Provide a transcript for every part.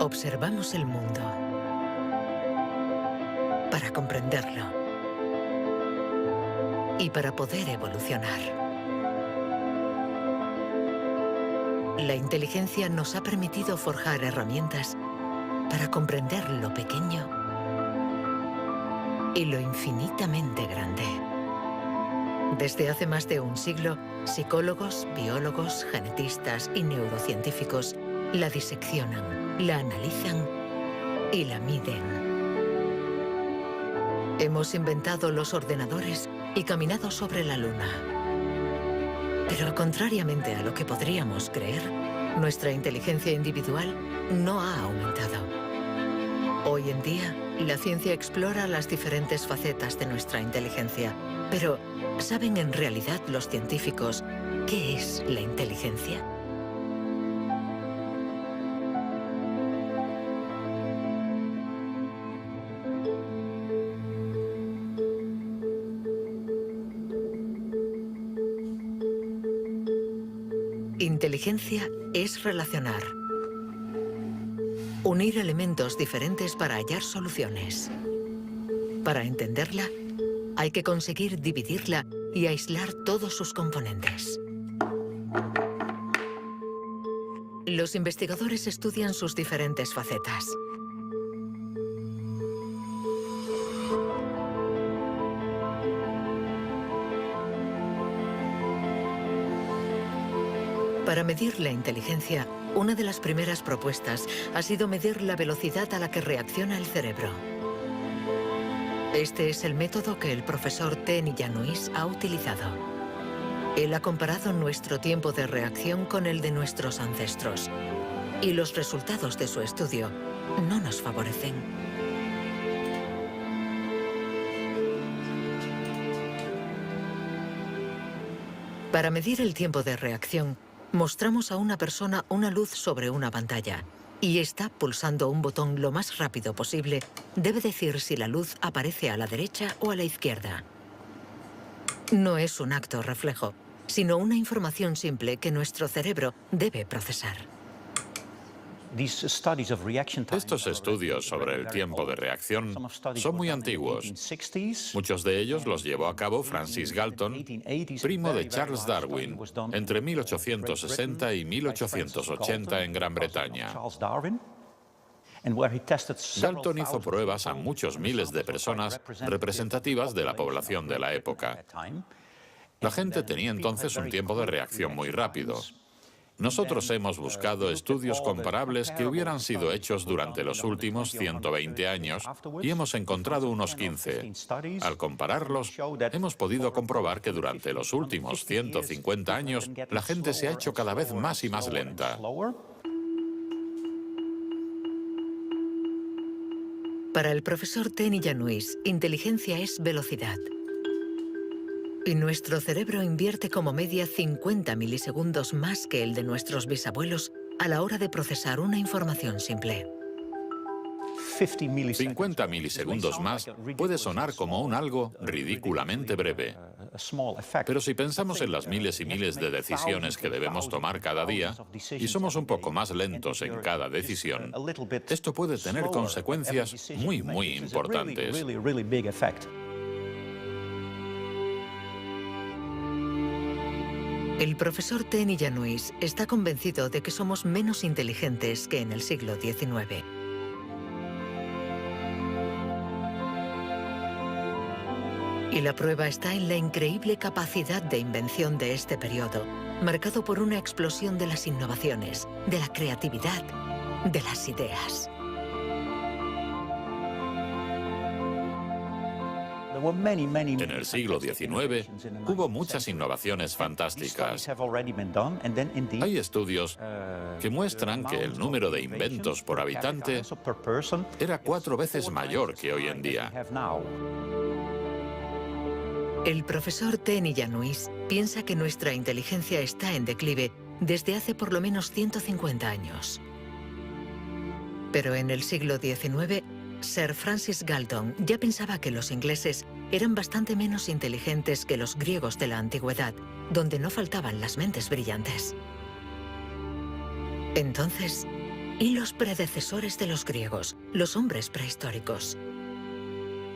Observamos el mundo para comprenderlo y para poder evolucionar. La inteligencia nos ha permitido forjar herramientas para comprender lo pequeño y lo infinitamente grande. Desde hace más de un siglo, psicólogos, biólogos, genetistas y neurocientíficos la diseccionan, la analizan y la miden. Hemos inventado los ordenadores y caminado sobre la Luna. Pero contrariamente a lo que podríamos creer, nuestra inteligencia individual no ha aumentado. Hoy en día, la ciencia explora las diferentes facetas de nuestra inteligencia. Pero, ¿saben en realidad los científicos qué es la inteligencia? Inteligencia es relacionar. Unir elementos diferentes para hallar soluciones. Para entenderla, hay que conseguir dividirla y aislar todos sus componentes. Los investigadores estudian sus diferentes facetas. Para medir la inteligencia, una de las primeras propuestas ha sido medir la velocidad a la que reacciona el cerebro. Este es el método que el profesor T. Yanuis ha utilizado. Él ha comparado nuestro tiempo de reacción con el de nuestros ancestros. Y los resultados de su estudio no nos favorecen. Para medir el tiempo de reacción, mostramos a una persona una luz sobre una pantalla y está pulsando un botón lo más rápido posible. Debe decir si la luz aparece a la derecha o a la izquierda. No es un acto reflejo, sino una información simple que nuestro cerebro debe procesar. Estos estudios sobre el tiempo de reacción son muy antiguos. Muchos de ellos los llevó a cabo Francis Galton, primo de Charles Darwin, entre 1860 y 1880 en Gran Bretaña. Galton hizo pruebas a muchos miles de personas representativas de la población de la época. La gente tenía entonces un tiempo de reacción muy rápido. Nosotros hemos buscado estudios comparables que hubieran sido hechos durante los últimos 120 años y hemos encontrado unos 15. Al compararlos, hemos podido comprobar que durante los últimos 150 años la gente se ha hecho cada vez más y más lenta. Para el profesor T. Yanuis, inteligencia es velocidad. Y nuestro cerebro invierte como media 50 milisegundos más que el de nuestros bisabuelos a la hora de procesar una información simple. 50 milisegundos más puede sonar como un algo ridículamente breve. Pero si pensamos en las miles y miles de decisiones que debemos tomar cada día, y somos un poco más lentos en cada decisión, esto puede tener consecuencias muy, muy importantes. El profesor T. Yanuis está convencido de que somos menos inteligentes que en el siglo XIX. Y la prueba está en la increíble capacidad de invención de este periodo, marcado por una explosión de las innovaciones, de la creatividad, de las ideas. En el siglo XIX hubo muchas innovaciones fantásticas. Hay estudios que muestran que el número de inventos por habitante era 4 veces mayor que hoy en día. El profesor T. Yanuis piensa que nuestra inteligencia está en declive desde hace por lo menos 150 años. Pero en el siglo XIX, Sir Francis Galton ya pensaba que los ingleses eran bastante menos inteligentes que los griegos de la antigüedad, donde no faltaban las mentes brillantes. Entonces, y los predecesores de los griegos, los hombres prehistóricos.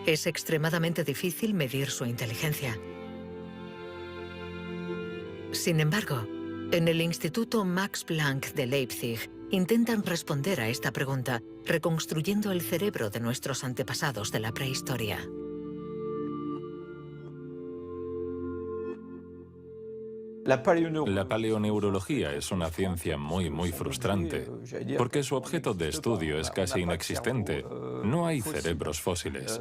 Es extremadamente difícil medir su inteligencia. Sin embargo, en el Instituto Max Planck de Leipzig intentan responder a esta pregunta reconstruyendo el cerebro de nuestros antepasados de la prehistoria. La paleoneurología es una ciencia muy frustrante, porque su objeto de estudio es casi inexistente. No hay cerebros fósiles.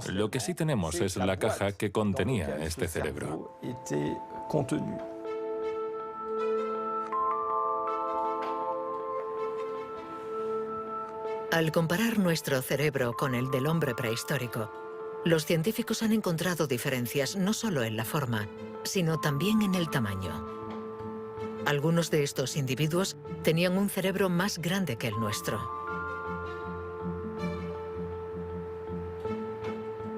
Lo que sí tenemos es la caja que contenía este cerebro. Al comparar nuestro cerebro con el del hombre prehistórico, los científicos han encontrado diferencias no solo en la forma, sino también en el tamaño. Algunos de estos individuos tenían un cerebro más grande que el nuestro.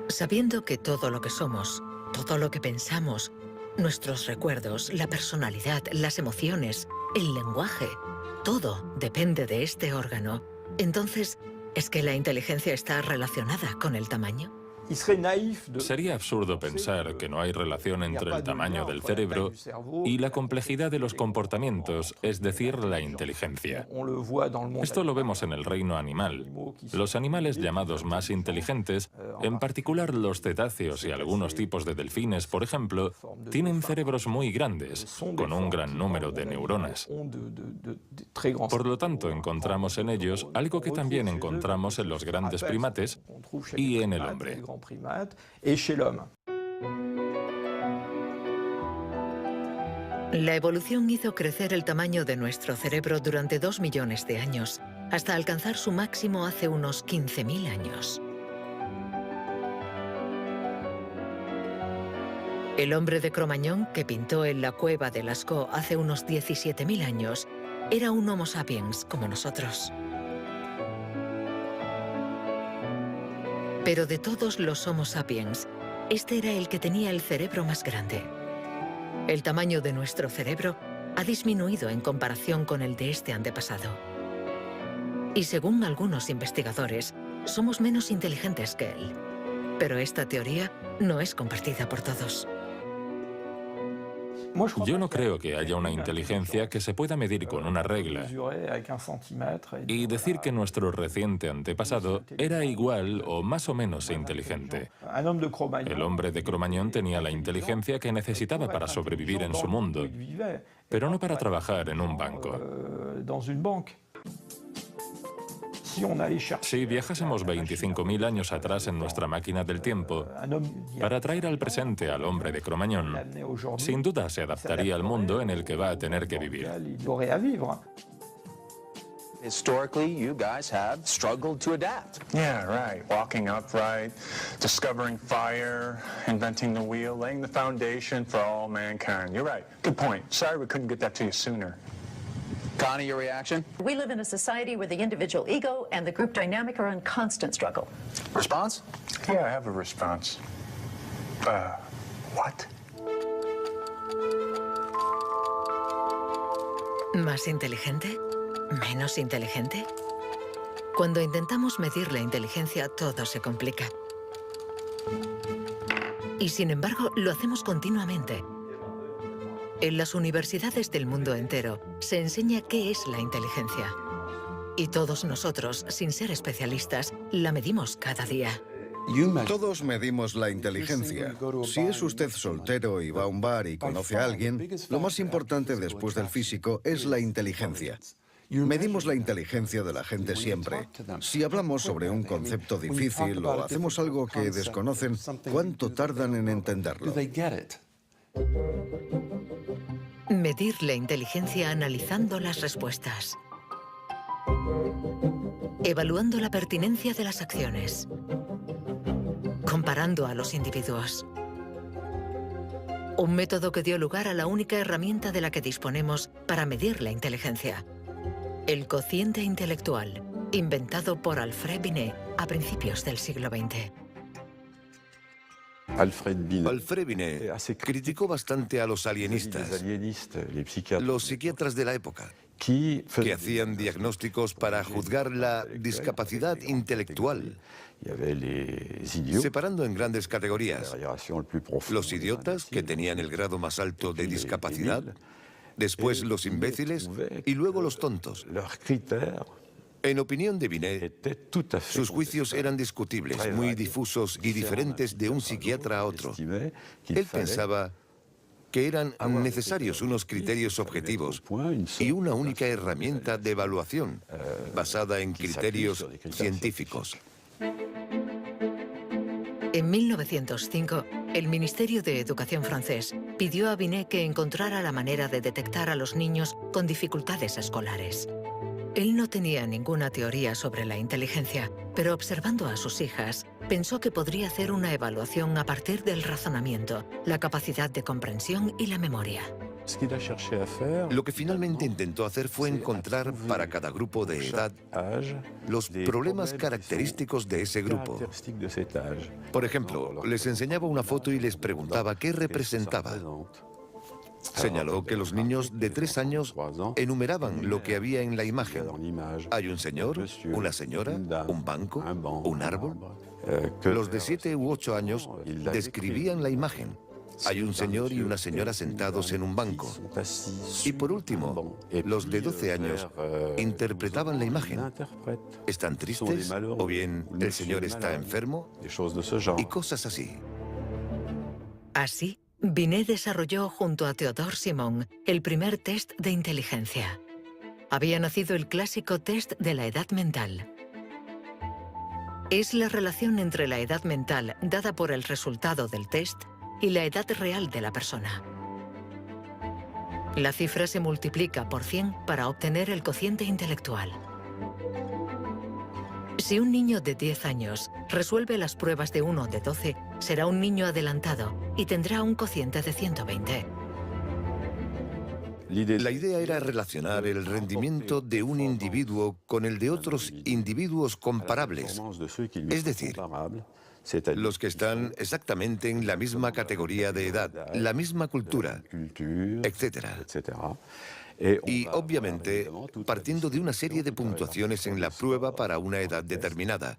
Sabiendo que todo lo que somos, todo lo que pensamos, nuestros recuerdos, la personalidad, las emociones, el lenguaje, todo depende de este órgano, entonces, ¿es que la inteligencia está relacionada con el tamaño? Sería absurdo pensar que no hay relación entre el tamaño del cerebro y la complejidad de los comportamientos, es decir, la inteligencia. Esto lo vemos en el reino animal. Los animales llamados más inteligentes, en particular los cetáceos y algunos tipos de delfines, por ejemplo, tienen cerebros muy grandes, con un gran número de neuronas. Por lo tanto, encontramos en ellos algo que también encontramos en los grandes primates y en el hombre. La evolución hizo crecer el tamaño de nuestro cerebro durante 2 millones de años, hasta alcanzar su máximo hace unos 15.000 años. El hombre de Cro-Magnon, que pintó en la cueva de Lascaux hace unos 17.000 años, era un Homo sapiens como nosotros. Pero de todos los Homo sapiens, este era el que tenía el cerebro más grande. El tamaño de nuestro cerebro ha disminuido en comparación con el de este antepasado. Y según algunos investigadores, somos menos inteligentes que él. Pero esta teoría no es compartida por todos. Yo no creo que haya una inteligencia que se pueda medir con una regla y decir que nuestro reciente antepasado era igual o más o menos inteligente. El hombre de Cro-Magnon tenía la inteligencia que necesitaba para sobrevivir en su mundo, pero no para trabajar en un banco. Si viajásemos 25.000 años atrás en nuestra máquina del tiempo, para traer al presente al hombre de Cro-Magnon, sin duda se adaptaría al mundo en el que va a tener que vivir. Historically, you guys have struggled to adapt. Yeah, right. Walking upright, discovering fire, inventing the wheel, laying the foundation for all mankind. You're right. Good point. Sorry we couldn't get that to you sooner. Connie, your reaction? We live in a society where the individual ego and the group dynamic are in constant struggle. Response? Yeah, I have a response. What? ¿Más inteligente? ¿Menos inteligente? Cuando intentamos medir la inteligencia, todo se complica. Y sin embargo, lo hacemos continuamente. En las universidades del mundo entero se enseña qué es la inteligencia. Y todos nosotros, sin ser especialistas, la medimos cada día. Todos medimos la inteligencia. Si es usted soltero y va a un bar y conoce a alguien, lo más importante después del físico es la inteligencia. Medimos la inteligencia de la gente siempre. Si hablamos sobre un concepto difícil o hacemos algo que desconocen, ¿cuánto tardan en entenderlo? Medir la inteligencia analizando las respuestas. Evaluando la pertinencia de las acciones. Comparando a los individuos. Un método que dio lugar a la única herramienta de la que disponemos para medir la inteligencia. El cociente intelectual, inventado por Alfred Binet a principios del siglo XX. Alfred Binet criticó bastante a los alienistas, los psiquiatras de la época. que hacían diagnósticos para juzgar la discapacidad intelectual, separando en grandes categorías: los idiotas, que tenían el grado más alto de discapacidad, después los imbéciles y luego los tontos. En opinión de Binet, sus juicios eran discutibles, muy difusos y diferentes de un psiquiatra a otro. Él pensaba que eran necesarios unos criterios objetivos y una única herramienta de evaluación basada en criterios científicos. En 1905, el Ministerio de Educación francés pidió a Binet que encontrara la manera de detectar a los niños con dificultades escolares. Él no tenía ninguna teoría sobre la inteligencia, pero observando a sus hijas, pensó que podría hacer una evaluación a partir del razonamiento, la capacidad de comprensión y la memoria. Lo que finalmente intentó hacer fue encontrar para cada grupo de edad los problemas característicos de ese grupo. Por ejemplo, les enseñaba una foto y les preguntaba qué representaba. Señaló que los niños de 3 años enumeraban lo que había en la imagen. Hay un señor, una señora, un banco, un árbol. Los de 7 u 8 años describían la imagen. Hay un señor y una señora sentados en un banco. Y por último, los de 12 años interpretaban la imagen. ¿Están tristes? ¿O bien el señor está enfermo? Y cosas así. Así, Binet desarrolló junto a Théodore Simon el primer test de inteligencia. Había nacido el clásico test de la edad mental. Es la relación entre la edad mental dada por el resultado del test y la edad real de la persona. La cifra se multiplica por 100 para obtener el cociente intelectual. Si un niño de 10 años resuelve las pruebas de uno de 12, será un niño adelantado y tendrá un cociente de 120. La idea era relacionar el rendimiento de un individuo con el de otros individuos comparables, es decir, los que están exactamente en la misma categoría de edad, la misma cultura, etc. Y, obviamente, partiendo de una serie de puntuaciones en la prueba para una edad determinada.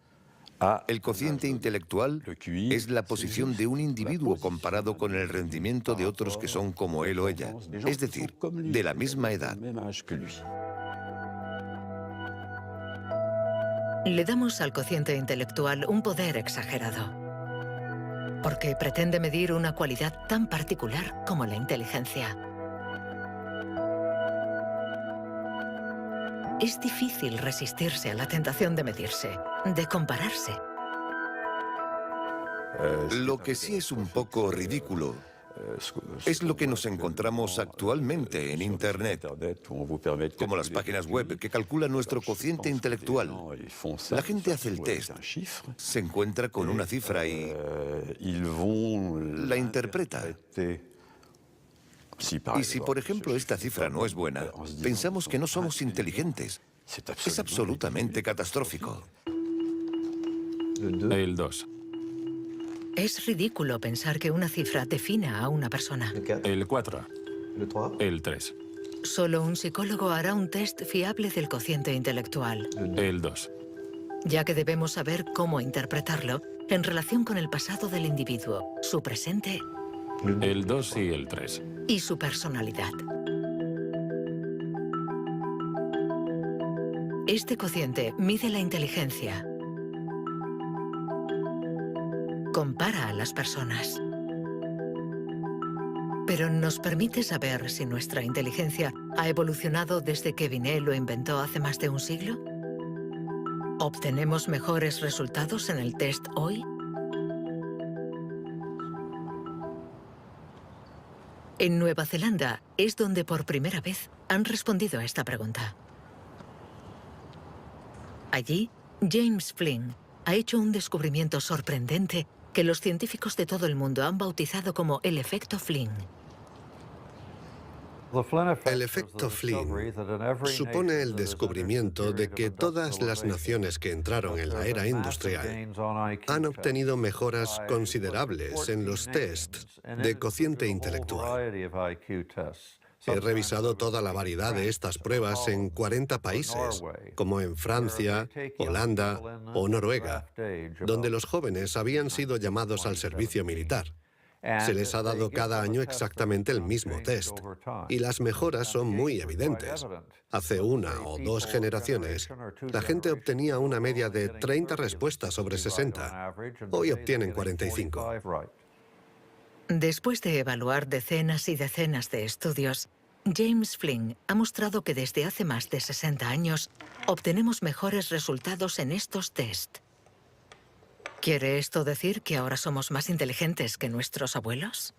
El cociente intelectual es la posición de un individuo comparado con el rendimiento de otros que son como él o ella, es decir, de la misma edad. Le damos al cociente intelectual un poder exagerado, porque pretende medir una cualidad tan particular como la inteligencia. Es difícil resistirse a la tentación de medirse, de compararse. Lo que sí es un poco ridículo es lo que nos encontramos actualmente en Internet, como las páginas web que calculan nuestro cociente intelectual. La gente hace el test, se encuentra con una cifra y la interpreta. Y si, por ejemplo, esta cifra no es buena, pensamos que no somos inteligentes. Es absolutamente catastrófico. El 2. Es ridículo pensar que una cifra defina a una persona. El 4. El 3. Solo un psicólogo hará un test fiable del cociente intelectual. El 2. Ya que debemos saber cómo interpretarlo en relación con el pasado del individuo, su presente El 2 y el 3. y su personalidad. Este cociente mide la inteligencia. Compara a las personas. Pero ¿nos permite saber si nuestra inteligencia ha evolucionado desde que Binet lo inventó hace más de un siglo? ¿Obtenemos mejores resultados en el test hoy? En Nueva Zelanda es donde por primera vez han respondido a esta pregunta. Allí, James Flynn ha hecho un descubrimiento sorprendente que los científicos de todo el mundo han bautizado como el efecto Flynn. El efecto Flynn supone el descubrimiento de que todas las naciones que entraron en la era industrial han obtenido mejoras considerables en los tests de cociente intelectual. He revisado toda la variedad de estas pruebas en 40 países, como en Francia, Holanda o Noruega, donde los jóvenes habían sido llamados al servicio militar. Se les ha dado cada año exactamente el mismo test, y las mejoras son muy evidentes. Hace 1 o 2 generaciones, la gente obtenía una media de 30 respuestas sobre 60. Hoy obtienen 45. Después de evaluar decenas y decenas de estudios, James Flynn ha mostrado que desde hace más de 60 años obtenemos mejores resultados en estos test. ¿Quiere esto decir que ahora somos más inteligentes que nuestros abuelos?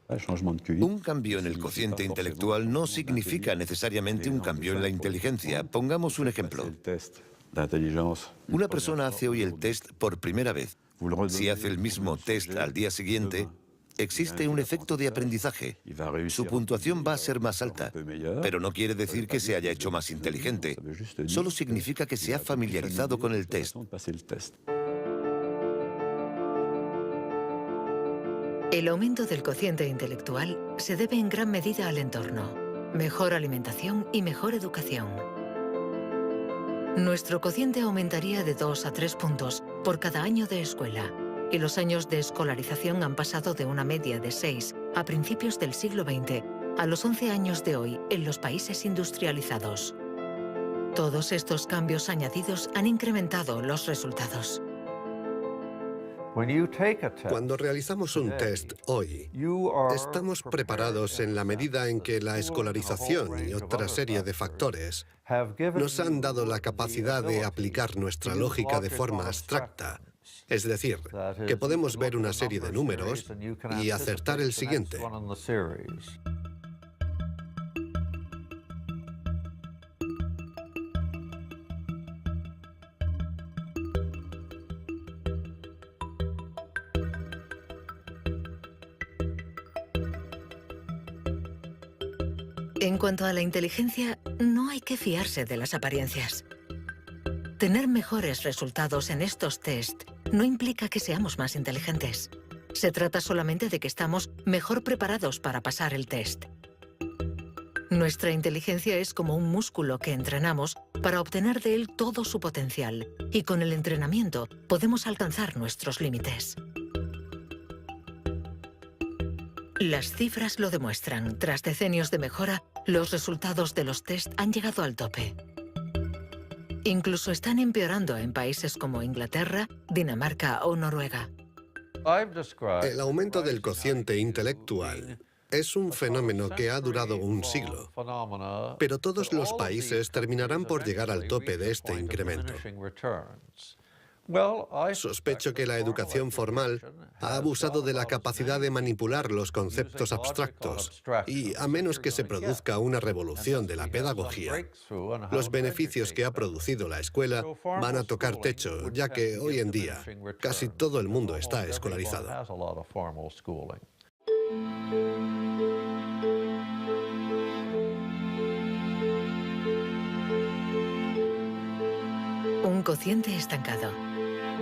Un cambio en el cociente intelectual no significa necesariamente un cambio en la inteligencia. Pongamos un ejemplo. Una persona hace hoy el test por primera vez. Si hace el mismo test al día siguiente, existe un efecto de aprendizaje. Su puntuación va a ser más alta, pero no quiere decir que se haya hecho más inteligente. Solo significa que se ha familiarizado con el test. El aumento del cociente intelectual se debe en gran medida al entorno, mejor alimentación y mejor educación. Nuestro cociente aumentaría de 2 a 3 puntos por cada año de escuela, y los años de escolarización han pasado de una media de 6 a principios del siglo XX a los 11 años de hoy en los países industrializados. Todos estos cambios añadidos han incrementado los resultados. Cuando realizamos un test hoy, estamos preparados en la medida en que la escolarización y otra serie de factores nos han dado la capacidad de aplicar nuestra lógica de forma abstracta. Es decir, que podemos ver una serie de números y acertar el siguiente. En cuanto a la inteligencia, no hay que fiarse de las apariencias. Tener mejores resultados en estos test no implica que seamos más inteligentes. Se trata solamente de que estamos mejor preparados para pasar el test. Nuestra inteligencia es como un músculo que entrenamos para obtener de él todo su potencial, y con el entrenamiento podemos alcanzar nuestros límites. Las cifras lo demuestran. Tras decenios de mejora, los resultados de los test han llegado al tope. Incluso están empeorando en países como Inglaterra, Dinamarca o Noruega. El aumento del cociente intelectual es un fenómeno que ha durado un siglo, pero todos los países terminarán por llegar al tope de este incremento. Sospecho que la educación formal ha abusado de la capacidad de manipular los conceptos abstractos y, a menos que se produzca una revolución de la pedagogía, los beneficios que ha producido la escuela van a tocar techo, ya que hoy en día casi todo el mundo está escolarizado. Un cociente estancado.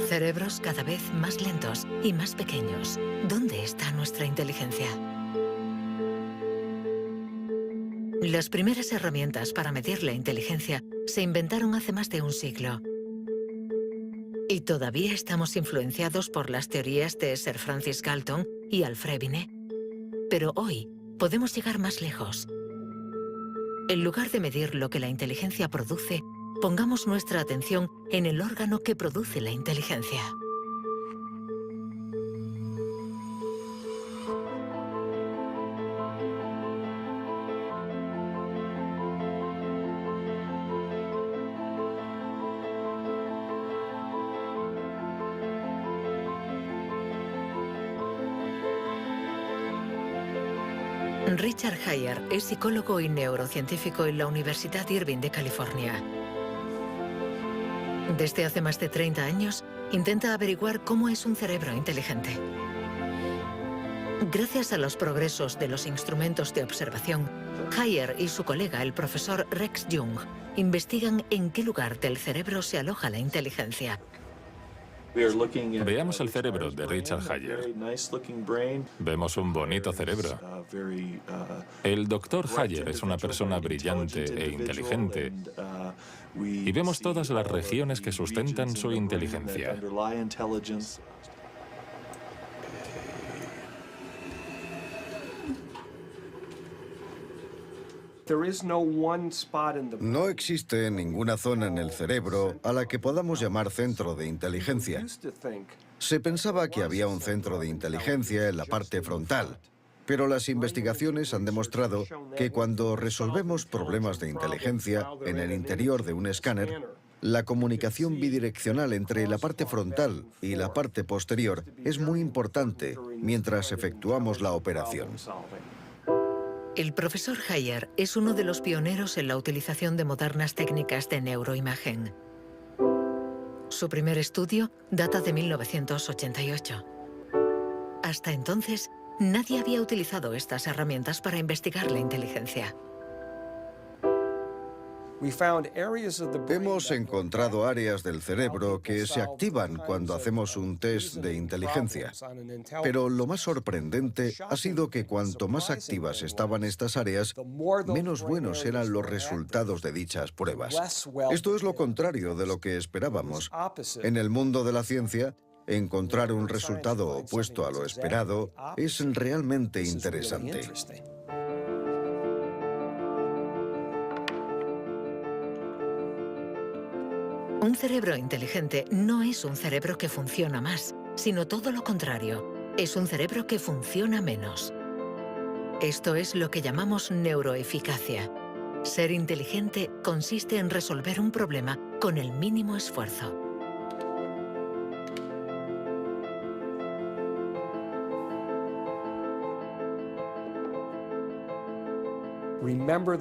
Cerebros cada vez más lentos y más pequeños. ¿Dónde está nuestra inteligencia? Las primeras herramientas para medir la inteligencia se inventaron hace más de un siglo. Y todavía estamos influenciados por las teorías de Sir Francis Galton y Alfred Binet. Pero hoy podemos llegar más lejos. En lugar de medir lo que la inteligencia produce, pongamos nuestra atención en el órgano que produce la inteligencia. Richard Heyer es psicólogo y neurocientífico en la Universidad Irvine de California. Desde hace más de 30 años, intenta averiguar cómo es un cerebro inteligente. Gracias a los progresos de los instrumentos de observación, Heyer y su colega, el profesor Rex Jung, investigan en qué lugar del cerebro se aloja la inteligencia. Veamos el cerebro de Richard Hayer. Vemos un bonito cerebro. El doctor Hayer es una persona brillante e inteligente y vemos todas las regiones que sustentan su inteligencia. No existe ninguna zona en el cerebro a la que podamos llamar centro de inteligencia. Se pensaba que había un centro de inteligencia en la parte frontal, pero las investigaciones han demostrado que cuando resolvemos problemas de inteligencia en el interior de un escáner, la comunicación bidireccional entre la parte frontal y la parte posterior es muy importante mientras efectuamos la operación. El profesor Hayer es uno de los pioneros en la utilización de modernas técnicas de neuroimagen. Su primer estudio data de 1988. Hasta entonces, nadie había utilizado estas herramientas para investigar la inteligencia. Hemos encontrado áreas del cerebro que se activan cuando hacemos un test de inteligencia. Pero lo más sorprendente ha sido que cuanto más activas estaban estas áreas, menos buenos eran los resultados de dichas pruebas. Esto es lo contrario de lo que esperábamos. En el mundo de la ciencia, encontrar un resultado opuesto a lo esperado es realmente interesante. Un cerebro inteligente no es un cerebro que funciona más, sino todo lo contrario. Es un cerebro que funciona menos. Esto es lo que llamamos neuroeficacia. Ser inteligente consiste en resolver un problema con el mínimo esfuerzo.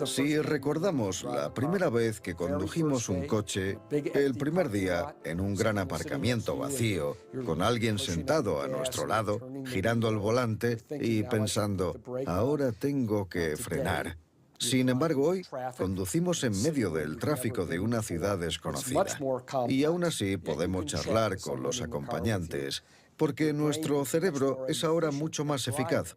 Si recordamos la primera vez que condujimos un coche, el primer día en un gran aparcamiento vacío, con alguien sentado a nuestro lado, girando el volante y pensando, ahora tengo que frenar. Sin embargo, hoy conducimos en medio del tráfico de una ciudad desconocida y aún así podemos charlar con los acompañantes, porque nuestro cerebro es ahora mucho más eficaz.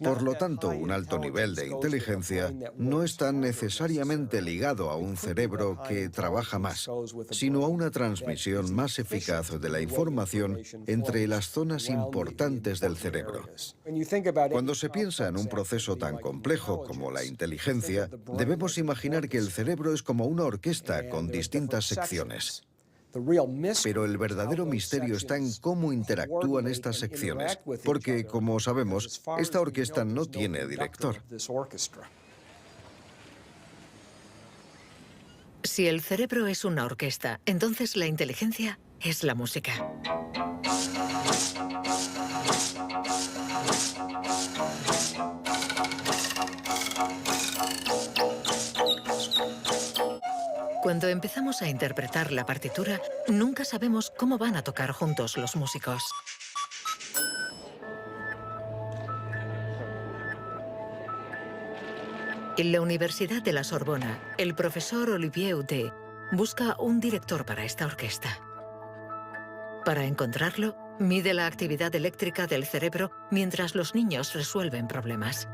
Por lo tanto, un alto nivel de inteligencia no está necesariamente ligado a un cerebro que trabaja más, sino a una transmisión más eficaz de la información entre las zonas importantes del cerebro. Cuando se piensa en un proceso tan complejo como la inteligencia, debemos imaginar que el cerebro es como una orquesta con distintas secciones. Pero el verdadero misterio está en cómo interactúan estas secciones, porque, como sabemos, esta orquesta no tiene director. Si el cerebro es una orquesta, entonces la inteligencia es la música. Cuando empezamos a interpretar la partitura, nunca sabemos cómo van a tocar juntos los músicos. En la Universidad de la Sorbona, el profesor Olivier Houdet busca un director para esta orquesta. Para encontrarlo, mide la actividad eléctrica del cerebro mientras los niños resuelven problemas.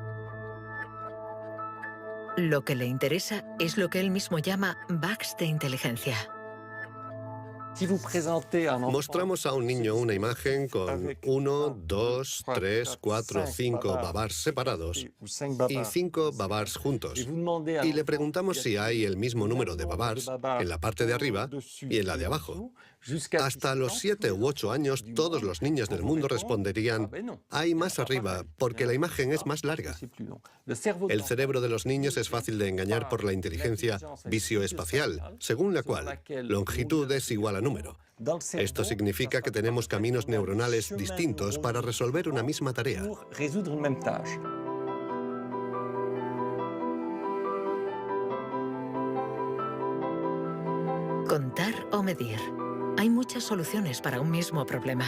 Lo que le interesa es lo que él mismo llama bugs de inteligencia. Mostramos a un niño una imagen con 1, 2, 3, 4, 5 babars separados y 5 babars juntos. Y le preguntamos si hay el mismo número de babars en la parte de arriba y en la de abajo. Hasta los 7 u 8 años, todos los niños del mundo responderían, hay más arriba, porque la imagen es más larga. El cerebro de los niños es fácil de engañar por la inteligencia visioespacial, según la cual longitud es igual a número. Esto significa que tenemos caminos neuronales distintos para resolver una misma tarea. Contar o medir. Hay muchas soluciones para un mismo problema,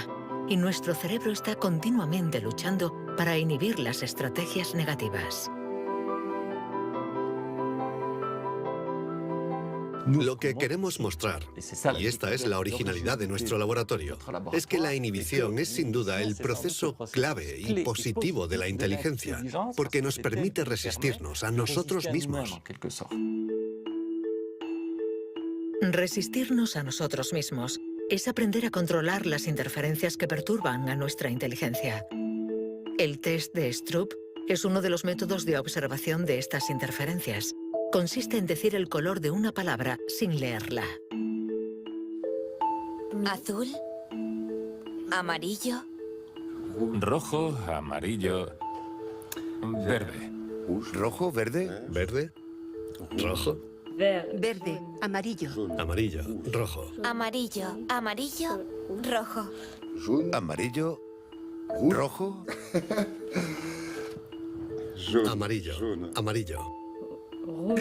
y nuestro cerebro está continuamente luchando para inhibir las estrategias negativas. Lo que queremos mostrar, y esta es la originalidad de nuestro laboratorio, es que la inhibición es sin duda el proceso clave y positivo de la inteligencia, porque nos permite resistirnos a nosotros mismos. Resistirnos a nosotros mismos es aprender a controlar las interferencias que perturban a nuestra inteligencia. El test de Stroop es uno de los métodos de observación de estas interferencias. Consiste en decir el color de una palabra sin leerla. Azul, amarillo, rojo, amarillo, verde. ¿Rojo, verde? ¿Verde? ¿Rojo? Verde, amarillo. Amarillo, rojo. amarillo, amarillo, rojo. Amarillo, rojo. Amarillo, amarillo.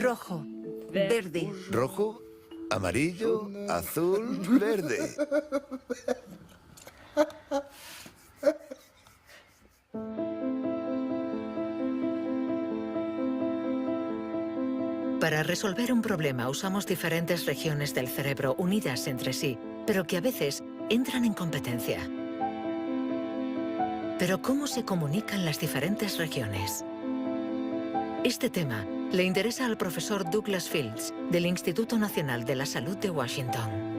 Rojo, verde. Rojo, amarillo, azul, verde. Para resolver un problema usamos diferentes regiones del cerebro unidas entre sí, pero que a veces entran en competencia. Pero ¿cómo se comunican las diferentes regiones? Este tema le interesa al profesor Douglas Fields, del Instituto Nacional de la Salud de Washington.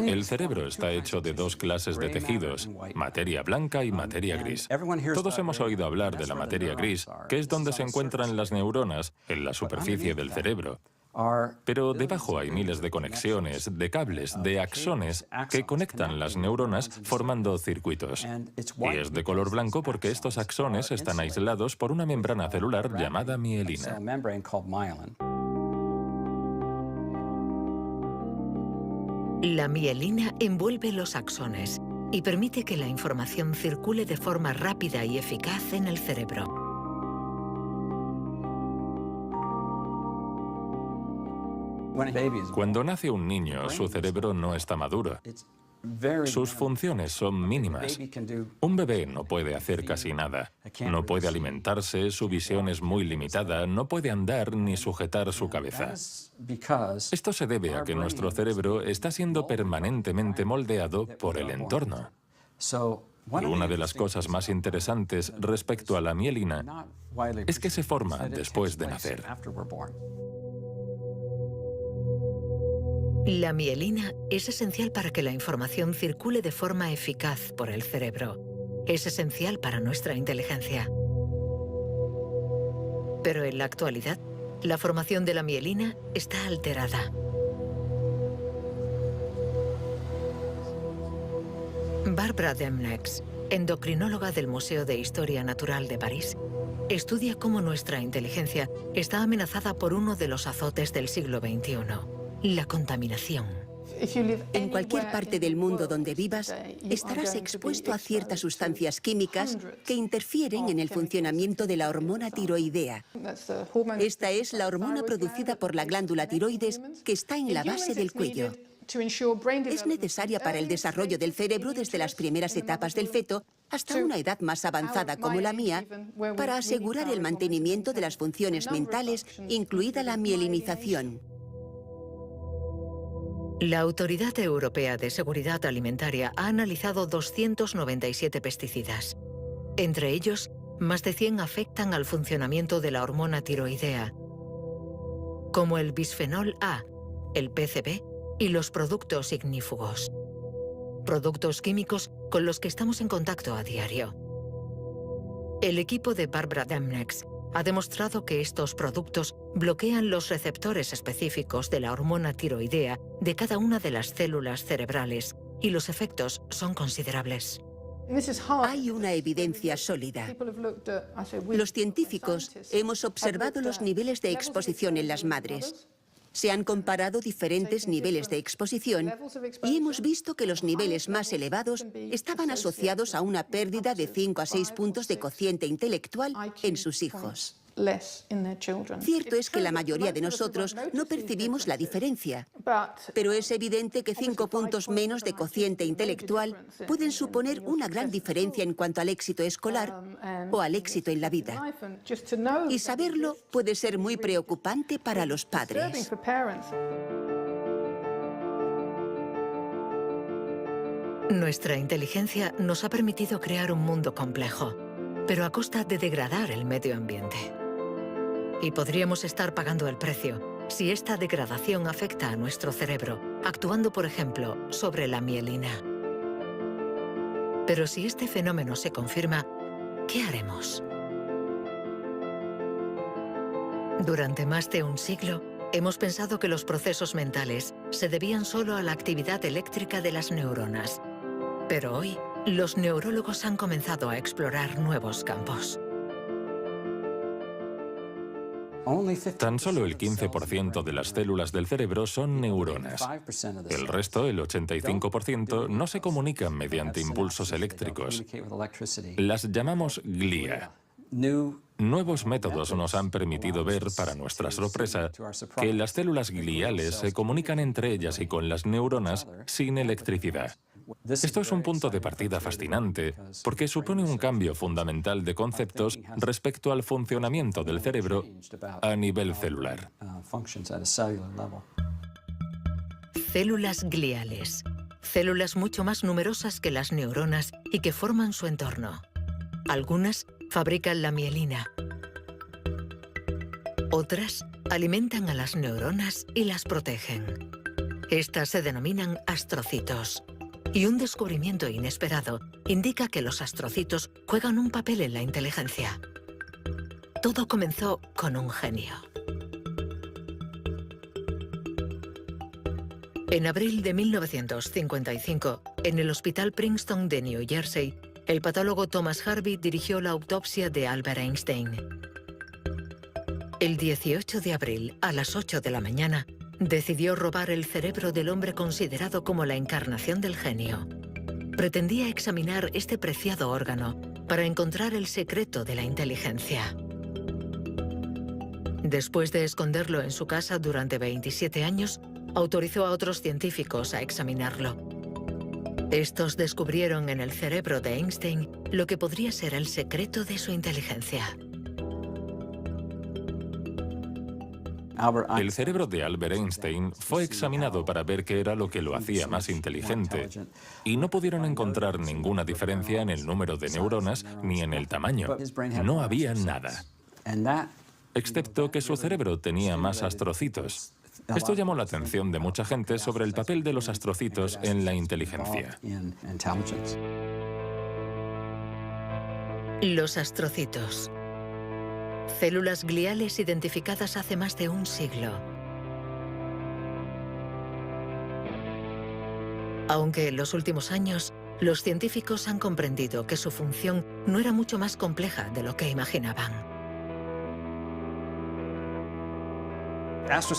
El cerebro está hecho de dos clases de tejidos, materia blanca y materia gris. Todos hemos oído hablar de la materia gris, que es donde se encuentran las neuronas, en la superficie del cerebro. Pero debajo hay miles de conexiones, de cables, de axones que conectan las neuronas formando circuitos. Y es de color blanco porque estos axones están aislados por una membrana celular llamada mielina. La mielina envuelve los axones y permite que la información circule de forma rápida y eficaz en el cerebro. Cuando nace un niño, su cerebro no está maduro. Sus funciones son mínimas. Un bebé no puede hacer casi nada. No puede alimentarse, su visión es muy limitada, no puede andar ni sujetar su cabeza. Esto se debe a que nuestro cerebro está siendo permanentemente moldeado por el entorno. Y una de las cosas más interesantes respecto a la mielina es que se forma después de nacer. La mielina es esencial para que la información circule de forma eficaz por el cerebro. Es esencial para nuestra inteligencia. Pero en la actualidad, la formación de la mielina está alterada. Barbara Demnex, endocrinóloga del Museo de Historia Natural de París, estudia cómo nuestra inteligencia está amenazada por uno de los azotes del siglo XXI. La contaminación. En cualquier parte del mundo donde vivas, estarás expuesto a ciertas sustancias químicas que interfieren en el funcionamiento de la hormona tiroidea. Esta es la hormona producida por la glándula tiroides que está en la base del cuello. Es necesaria para el desarrollo del cerebro desde las primeras etapas del feto hasta una edad más avanzada como la mía, para asegurar el mantenimiento de las funciones mentales, incluida la mielinización. La Autoridad Europea de Seguridad Alimentaria ha analizado 297 pesticidas. Entre ellos, más de 100 afectan al funcionamiento de la hormona tiroidea, como el bisfenol A, el PCB y los productos ignífugos. Productos químicos con los que estamos en contacto a diario. El equipo de Barbara Demnex ha demostrado que estos productos bloquean los receptores específicos de la hormona tiroidea de cada una de las células cerebrales y los efectos son considerables. Hay una evidencia sólida. Los científicos hemos observado los niveles de exposición en las madres. Se han comparado diferentes niveles de exposición y hemos visto que los niveles más elevados estaban asociados a una pérdida de 5 a 6 puntos de cociente intelectual en sus hijos. Cierto es que la mayoría de nosotros no percibimos la diferencia, pero es evidente que 5 puntos menos de cociente intelectual pueden suponer una gran diferencia en cuanto al éxito escolar o al éxito en la vida. Y saberlo puede ser muy preocupante para los padres. Nuestra inteligencia nos ha permitido crear un mundo complejo, pero a costa de degradar el medio ambiente. Y podríamos estar pagando el precio si esta degradación afecta a nuestro cerebro, actuando, por ejemplo, sobre la mielina. Pero si este fenómeno se confirma, ¿qué haremos? Durante más de un siglo, hemos pensado que los procesos mentales se debían solo a la actividad eléctrica de las neuronas. Pero hoy, los neurólogos han comenzado a explorar nuevos campos. Tan solo el 15% de las células del cerebro son neuronas. El resto, el 85%, no se comunican mediante impulsos eléctricos. Las llamamos glía. Nuevos métodos nos han permitido ver, para nuestra sorpresa, que las células gliales se comunican entre ellas y con las neuronas sin electricidad. Esto es un punto de partida fascinante, porque supone un cambio fundamental de conceptos respecto al funcionamiento del cerebro a nivel celular. Células gliales. Células mucho más numerosas que las neuronas y que forman su entorno. Algunas fabrican la mielina. Otras alimentan a las neuronas y las protegen. Estas se denominan astrocitos. Y un descubrimiento inesperado indica que los astrocitos juegan un papel en la inteligencia. Todo comenzó con un genio. En abril de 1955, en el Hospital Princeton de New Jersey, el patólogo Thomas Harvey dirigió la autopsia de Albert Einstein. El 18 de abril, a las 8 de la mañana, decidió robar el cerebro del hombre considerado como la encarnación del genio. Pretendía examinar este preciado órgano para encontrar el secreto de la inteligencia. Después de esconderlo en su casa durante 27 años, autorizó a otros científicos a examinarlo. Estos descubrieron en el cerebro de Einstein lo que podría ser el secreto de su inteligencia. El cerebro de Albert Einstein fue examinado para ver qué era lo que lo hacía más inteligente, y no pudieron encontrar ninguna diferencia en el número de neuronas ni en el tamaño. No había nada, excepto que su cerebro tenía más astrocitos. Esto llamó la atención de mucha gente sobre el papel de los astrocitos en la inteligencia. Los astrocitos. Células gliales identificadas hace más de un siglo. Aunque en los últimos años, los científicos han comprendido que su función no era mucho más compleja de lo que imaginaban.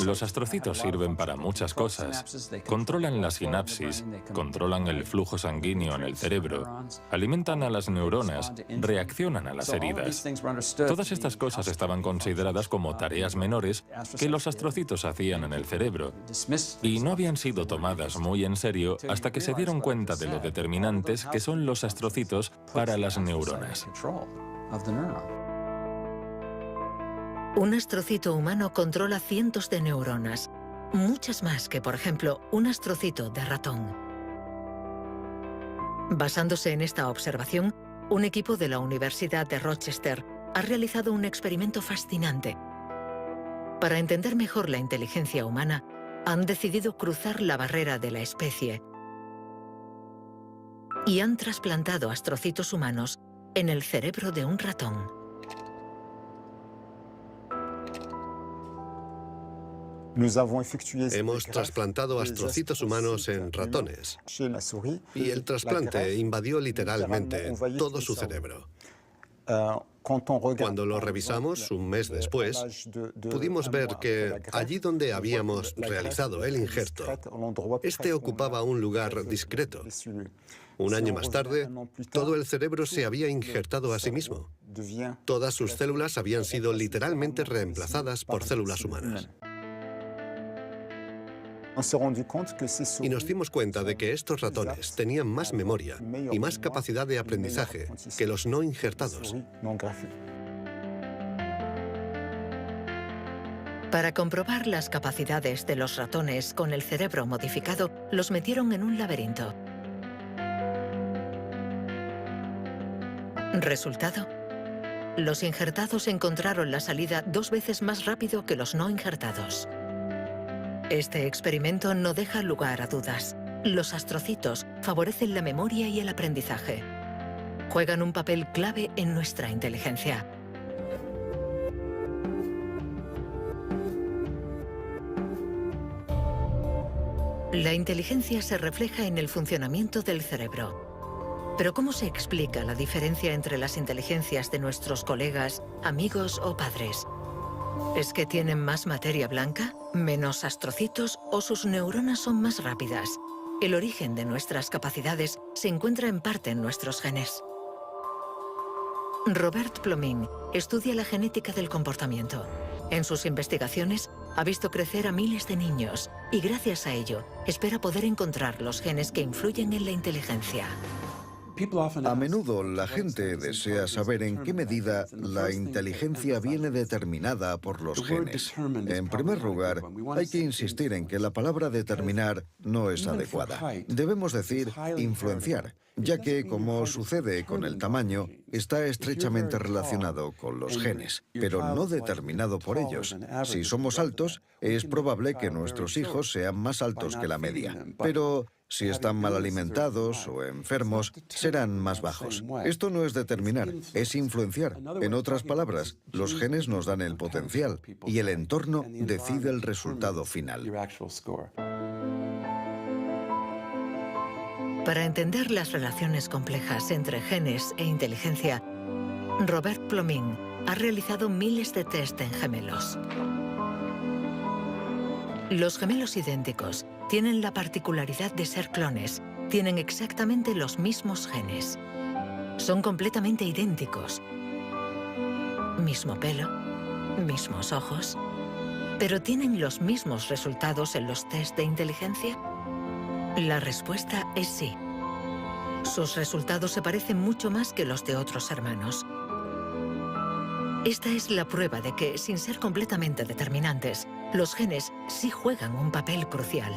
Los astrocitos sirven para muchas cosas. Controlan la sinapsis, controlan el flujo sanguíneo en el cerebro, alimentan a las neuronas, reaccionan a las heridas. Todas estas cosas estaban consideradas como tareas menores que los astrocitos hacían en el cerebro, y no habían sido tomadas muy en serio hasta que se dieron cuenta de lo determinantes que son los astrocitos para las neuronas. Un astrocito humano controla cientos de neuronas, muchas más que, por ejemplo, un astrocito de ratón. Basándose en esta observación, un equipo de la Universidad de Rochester ha realizado un experimento fascinante. Para entender mejor la inteligencia humana, han decidido cruzar la barrera de la especie y han trasplantado astrocitos humanos en el cerebro de un ratón. Hemos trasplantado astrocitos humanos en ratones y el trasplante invadió literalmente todo su cerebro. Cuando lo revisamos un mes después, pudimos ver que allí donde habíamos realizado el injerto, este ocupaba un lugar discreto. Un año más tarde, todo el cerebro se había injertado a sí mismo. Todas sus células habían sido literalmente reemplazadas por células humanas. Y nos dimos cuenta de que estos ratones tenían más memoria y más capacidad de aprendizaje que los no injertados. Para comprobar las capacidades de los ratones con el cerebro modificado, los metieron en un laberinto. Resultado: los injertados encontraron la salida 2 veces más rápido que los no injertados. Este experimento no deja lugar a dudas. Los astrocitos favorecen la memoria y el aprendizaje. Juegan un papel clave en nuestra inteligencia. La inteligencia se refleja en el funcionamiento del cerebro. Pero ¿cómo se explica la diferencia entre las inteligencias de nuestros colegas, amigos o padres? ¿Es que tienen más materia blanca, menos astrocitos o sus neuronas son más rápidas? El origen de nuestras capacidades se encuentra en parte en nuestros genes. Robert Plomin estudia la genética del comportamiento. En sus investigaciones ha visto crecer a miles de niños y gracias a ello espera poder encontrar los genes que influyen en la inteligencia. A menudo la gente desea saber en qué medida la inteligencia viene determinada por los genes. En primer lugar, hay que insistir en que la palabra determinar no es adecuada. Debemos decir influenciar, ya que, como sucede con el tamaño, está estrechamente relacionado con los genes, pero no determinado por ellos. Si somos altos, es probable que nuestros hijos sean más altos que la media, pero si están mal alimentados o enfermos, serán más bajos. Esto no es determinar, es influenciar. En otras palabras, los genes nos dan el potencial y el entorno decide el resultado final. Para entender las relaciones complejas entre genes e inteligencia, Robert Plomin ha realizado miles de test en gemelos. Los gemelos idénticos tienen la particularidad de ser clones, tienen exactamente los mismos genes. Son completamente idénticos. Mismo pelo, mismos ojos, pero ¿tienen los mismos resultados en los test de inteligencia? La respuesta es sí. Sus resultados se parecen mucho más que los de otros hermanos. Esta es la prueba de que, sin ser completamente determinantes, los genes sí juegan un papel crucial.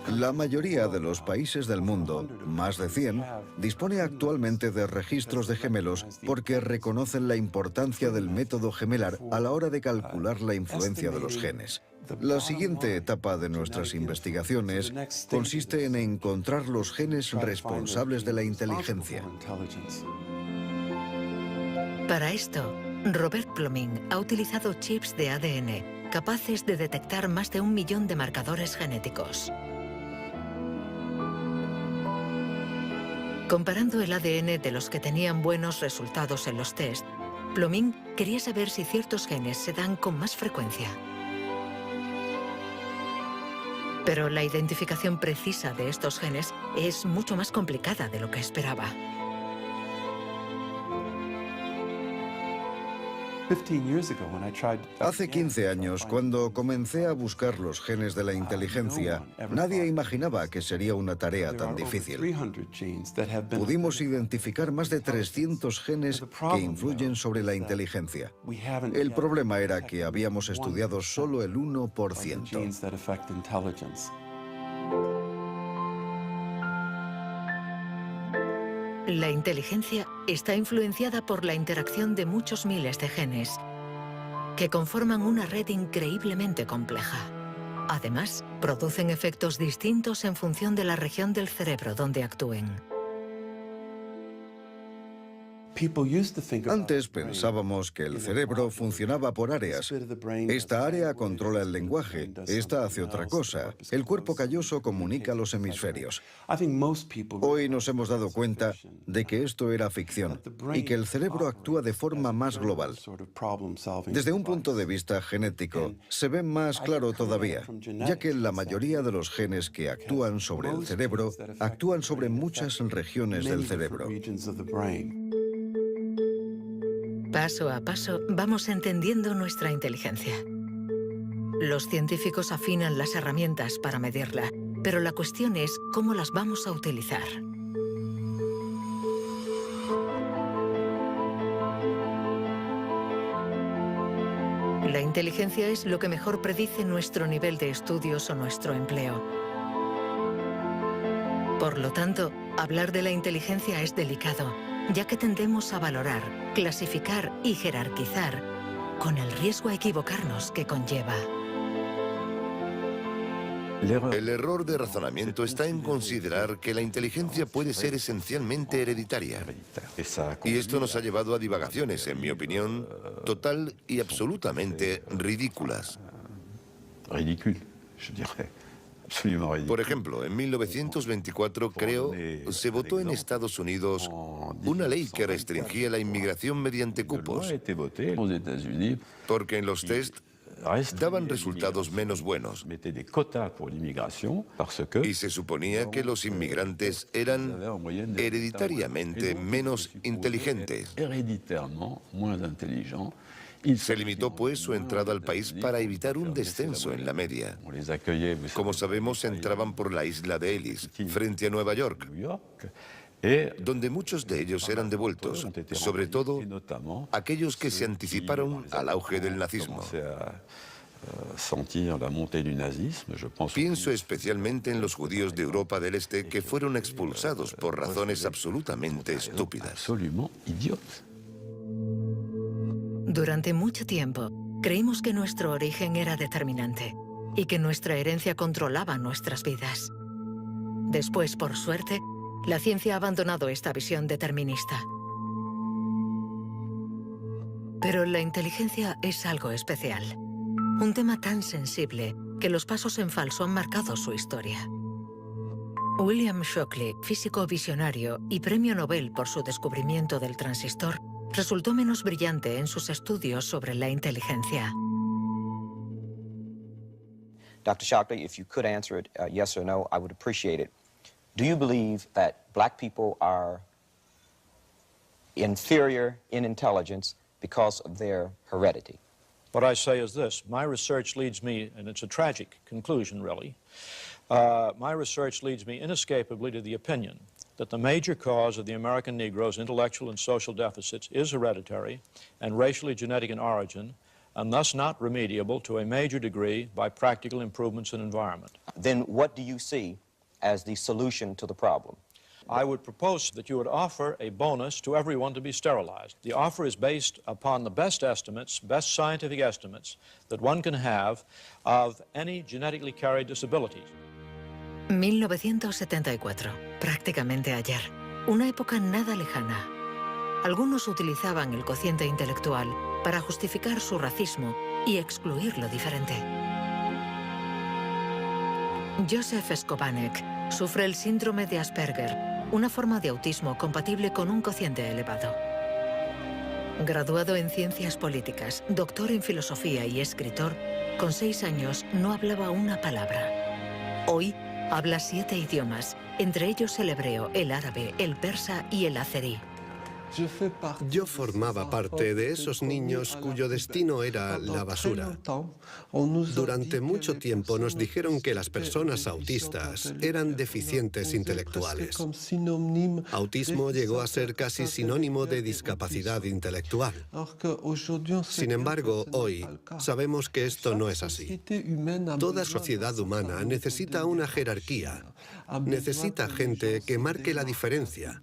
La mayoría de los países del mundo, más de 100, dispone actualmente de registros de gemelos porque reconocen la importancia del método gemelar a la hora de calcular la influencia de los genes. La siguiente etapa de nuestras investigaciones consiste en encontrar los genes responsables de la inteligencia. Para esto, Robert Plomin ha utilizado chips de ADN capaces de detectar más de 1 millón de marcadores genéticos. Comparando el ADN de los que tenían buenos resultados en los test, Plomin quería saber si ciertos genes se dan con más frecuencia. Pero la identificación precisa de estos genes es mucho más complicada de lo que esperaba. Hace 15 años, cuando comencé a buscar los genes de la inteligencia, nadie imaginaba que sería una tarea tan difícil. Pudimos identificar más de 300 genes que influyen sobre la inteligencia. El problema era que habíamos estudiado solo el 1%. La inteligencia está influenciada por la interacción de muchos miles de genes que conforman una red increíblemente compleja. Además, producen efectos distintos en función de la región del cerebro donde actúen. Antes pensábamos que el cerebro funcionaba por áreas. Esta área controla el lenguaje, esta hace otra cosa. El cuerpo calloso comunica los hemisferios. Hoy nos hemos dado cuenta de que esto era ficción y que el cerebro actúa de forma más global. Desde un punto de vista genético, se ve más claro todavía, ya que la mayoría de los genes que actúan sobre el cerebro actúan sobre muchas regiones del cerebro. Paso a paso vamos entendiendo nuestra inteligencia. Los científicos afinan las herramientas para medirla, pero la cuestión es cómo las vamos a utilizar. La inteligencia es lo que mejor predice nuestro nivel de estudios o nuestro empleo. Por lo tanto, hablar de la inteligencia es delicado, ya que tendemos a valorar, clasificar y jerarquizar, con el riesgo a equivocarnos que conlleva. El error de razonamiento está en considerar que la inteligencia puede ser esencialmente hereditaria. Y esto nos ha llevado a divagaciones, en mi opinión, total y absolutamente ridículas. Por ejemplo, en 1924, creo, se votó en Estados Unidos una ley que restringía la inmigración mediante cupos, porque en los test daban resultados menos buenos. Y se suponía que los inmigrantes eran hereditariamente menos inteligentes. Se limitó, pues, su entrada al país para evitar un descenso en la media. Como sabemos, entraban por la isla de Ellis, frente a Nueva York, donde muchos de ellos eran devueltos, sobre todo aquellos que se anticiparon al auge del nazismo. Pienso especialmente en los judíos de Europa del Este que fueron expulsados por razones absolutamente estúpidas. Durante mucho tiempo, creímos que nuestro origen era determinante y que nuestra herencia controlaba nuestras vidas. Después, por suerte, la ciencia ha abandonado esta visión determinista. Pero la inteligencia es algo especial. Un tema tan sensible que los pasos en falso han marcado su historia. William Shockley, físico visionario y premio Nobel por su descubrimiento del transistor, resultó menos brillante en sus estudios sobre la inteligencia. Dr. Shockley, if you could answer it yes or no, I would appreciate it. Do you believe that black people are inferior in intelligence because of their heredity? What I say is this. My research leads me, and it's a tragic conclusion, really, my research leads me inescapably to the opinion that the major cause of the American Negro's intellectual and social deficits is hereditary and racially genetic in origin, and thus not remediable to a major degree by practical improvements in environment. Then what do you see as the solution to the problem? I would propose that you would offer a bonus to everyone to be sterilized. The offer is based upon the best estimates, best scientific estimates that one can have of any genetically carried disabilities. 1974, prácticamente ayer. Una época nada lejana. Algunos utilizaban el cociente intelectual para justificar su racismo y excluir lo diferente. Joseph Skobanek sufre el síndrome de Asperger, una forma de autismo compatible con un cociente elevado. Graduado en ciencias políticas, doctor en filosofía y escritor, con 6 años no hablaba una palabra. Hoy habla 7 idiomas, entre ellos el hebreo, el árabe, el persa y el azerí. Yo formaba parte de esos niños cuyo destino era la basura. Durante mucho tiempo nos dijeron que las personas autistas eran deficientes intelectuales. Autismo llegó a ser casi sinónimo de discapacidad intelectual. Sin embargo, hoy sabemos que esto no es así. Toda sociedad humana necesita una jerarquía, necesita gente que marque la diferencia.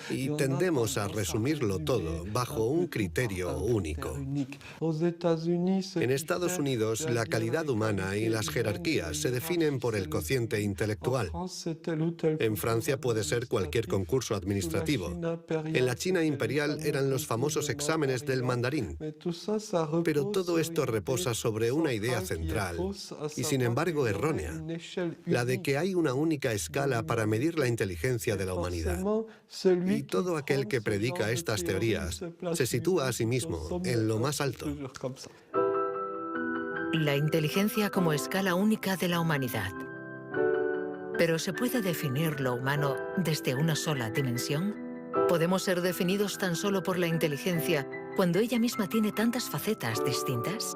Y tendemos a resumirlo todo bajo un criterio único. En Estados Unidos, la calidad humana y las jerarquías se definen por el cociente intelectual. En Francia puede ser cualquier concurso administrativo. En la China imperial eran los famosos exámenes del mandarín. Pero todo esto reposa sobre una idea central, y sin embargo errónea, la de que hay una única escala para medir la inteligencia de la humanidad. Y todo aquel que predica estas teorías se sitúa a sí mismo en lo más alto. La inteligencia como escala única de la humanidad. ¿Pero se puede definir lo humano desde una sola dimensión? ¿Podemos ser definidos tan solo por la inteligencia cuando ella misma tiene tantas facetas distintas?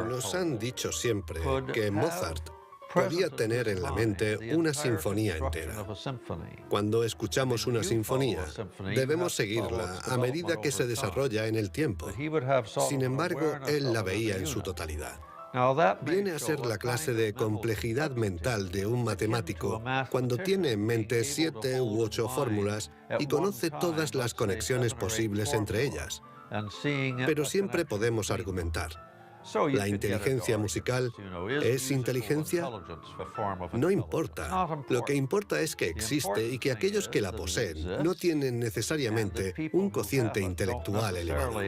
Nos han dicho siempre que Mozart podía tener en la mente una sinfonía entera. Cuando escuchamos una sinfonía, debemos seguirla a medida que se desarrolla en el tiempo. Sin embargo, él la veía en su totalidad. Viene a ser la clase de complejidad mental de un matemático cuando tiene en mente 7 u 8 fórmulas y conoce todas las conexiones posibles entre ellas. Pero siempre podemos argumentar. ¿La inteligencia musical es inteligencia? No importa. Lo que importa es que existe y que aquellos que la poseen no tienen necesariamente un cociente intelectual elevado.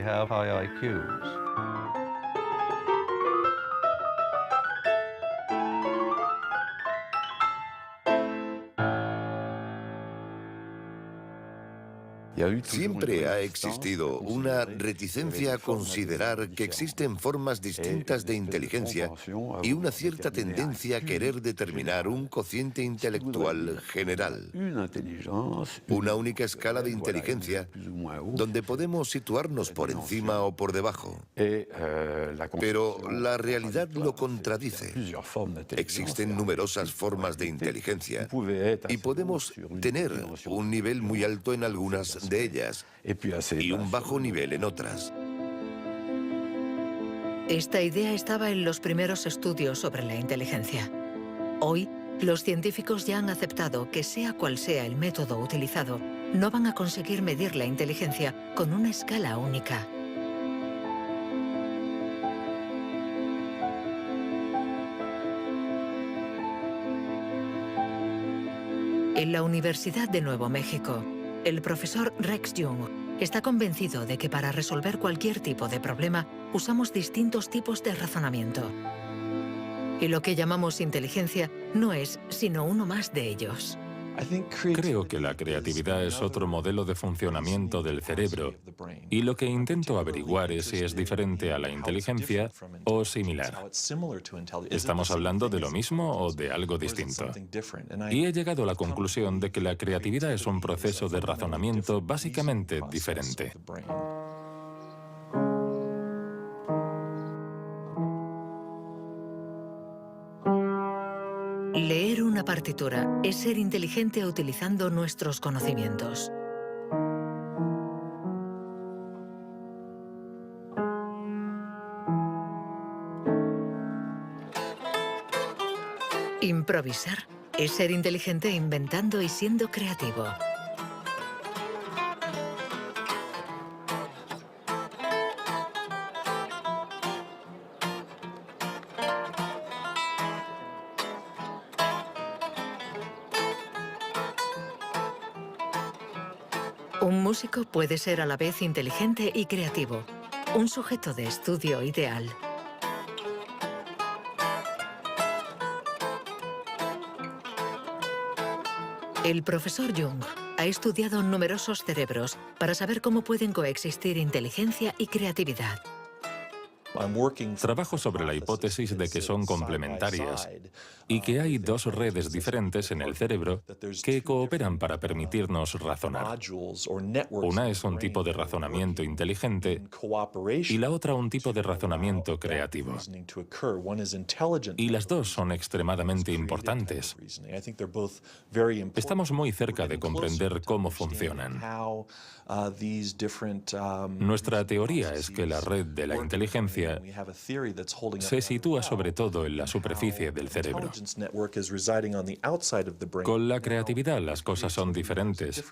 Siempre ha existido una reticencia a considerar que existen formas distintas de inteligencia y una cierta tendencia a querer determinar un cociente intelectual general. Una única escala de inteligencia donde podemos situarnos por encima o por debajo. Pero la realidad lo contradice. Existen numerosas formas de inteligencia y podemos tener un nivel muy alto en algunas de ellas y un bajo nivel en otras. Esta idea estaba en los primeros estudios sobre la inteligencia. Hoy, los científicos ya han aceptado que sea cual sea el método utilizado, no van a conseguir medir la inteligencia con una escala única. En la Universidad de Nuevo México, el profesor Rex Jung está convencido de que para resolver cualquier tipo de problema usamos distintos tipos de razonamiento. Y lo que llamamos inteligencia no es sino uno más de ellos. Creo que la creatividad es otro modelo de funcionamiento del cerebro y lo que intento averiguar es si es diferente a la inteligencia o similar. ¿Estamos hablando de lo mismo o de algo distinto? Y he llegado a la conclusión de que la creatividad es un proceso de razonamiento básicamente diferente. Leer una partitura es ser inteligente utilizando nuestros conocimientos. Improvisar es ser inteligente inventando y siendo creativo. Un músico puede ser a la vez inteligente y creativo, un sujeto de estudio ideal. El profesor Jung ha estudiado numerosos cerebros para saber cómo pueden coexistir inteligencia y creatividad. Trabajo sobre la hipótesis de que son complementarias y que hay dos redes diferentes en el cerebro que cooperan para permitirnos razonar. Una es un tipo de razonamiento inteligente y la otra un tipo de razonamiento creativo. Y las dos son extremadamente importantes. Estamos muy cerca de comprender cómo funcionan. Nuestra teoría es que la red de la inteligencia se sitúa sobre todo en la superficie del cerebro. Con la creatividad las cosas son diferentes,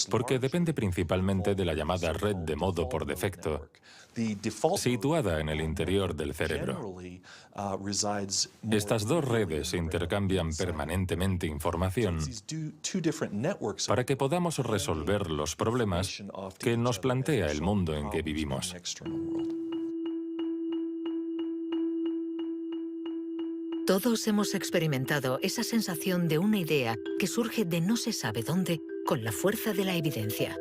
porque depende principalmente de la llamada red de modo por defecto, situada en el interior del cerebro. Estas dos redes intercambian permanentemente información para que podamos resolver los problemas que nos plantea el mundo en que vivimos. Todos hemos experimentado esa sensación de una idea que surge de no se sabe dónde con la fuerza de la evidencia.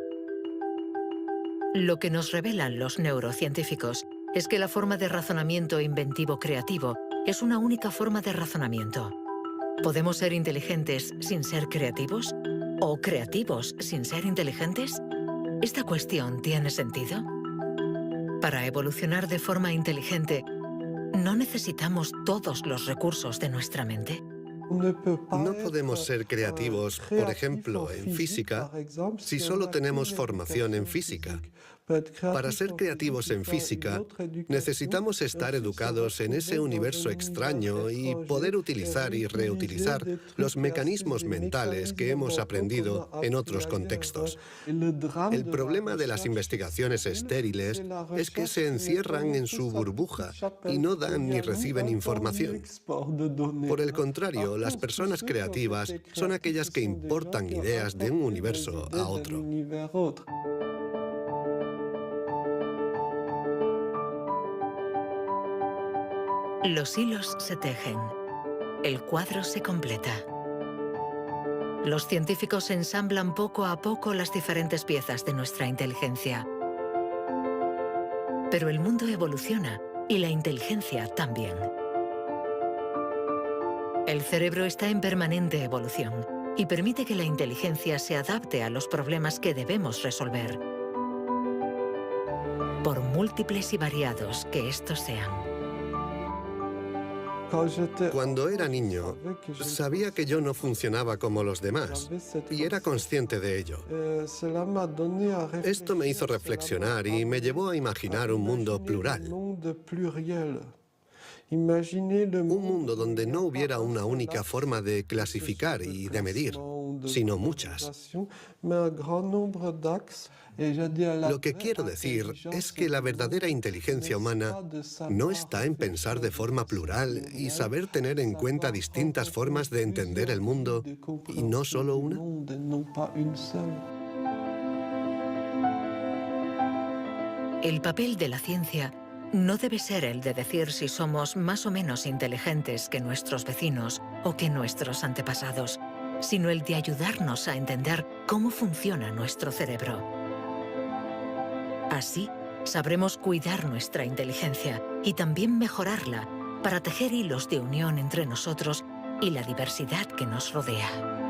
Lo que nos revelan los neurocientíficos es que la forma de razonamiento inventivo creativo es una única forma de razonamiento. ¿Podemos ser inteligentes sin ser creativos? ¿O creativos sin ser inteligentes? ¿Esta cuestión tiene sentido? Para evolucionar de forma inteligente, ¿no necesitamos todos los recursos de nuestra mente? No podemos ser creativos, por ejemplo, en física, si solo tenemos formación en física. Para ser creativos en física, necesitamos estar educados en ese universo extraño y poder utilizar y reutilizar los mecanismos mentales que hemos aprendido en otros contextos. El problema de las investigaciones estériles es que se encierran en su burbuja y no dan ni reciben información. Por el contrario, las personas creativas son aquellas que importan ideas de un universo a otro. Los hilos se tejen. El cuadro se completa. Los científicos ensamblan poco a poco las diferentes piezas de nuestra inteligencia. Pero el mundo evoluciona y la inteligencia también. El cerebro está en permanente evolución y permite que la inteligencia se adapte a los problemas que debemos resolver, por múltiples y variados que estos sean. Cuando era niño, sabía que yo no funcionaba como los demás y era consciente de ello. Esto me hizo reflexionar y me llevó a imaginar un mundo plural. Un mundo donde no hubiera una única forma de clasificar y de medir, sino muchas. Lo que quiero decir es que la verdadera inteligencia humana no está en pensar de forma plural y saber tener en cuenta distintas formas de entender el mundo y no solo una. El papel de la ciencia no debe ser el de decir si somos más o menos inteligentes que nuestros vecinos o que nuestros antepasados, sino el de ayudarnos a entender cómo funciona nuestro cerebro. Así, sabremos cuidar nuestra inteligencia y también mejorarla para tejer hilos de unión entre nosotros y la diversidad que nos rodea.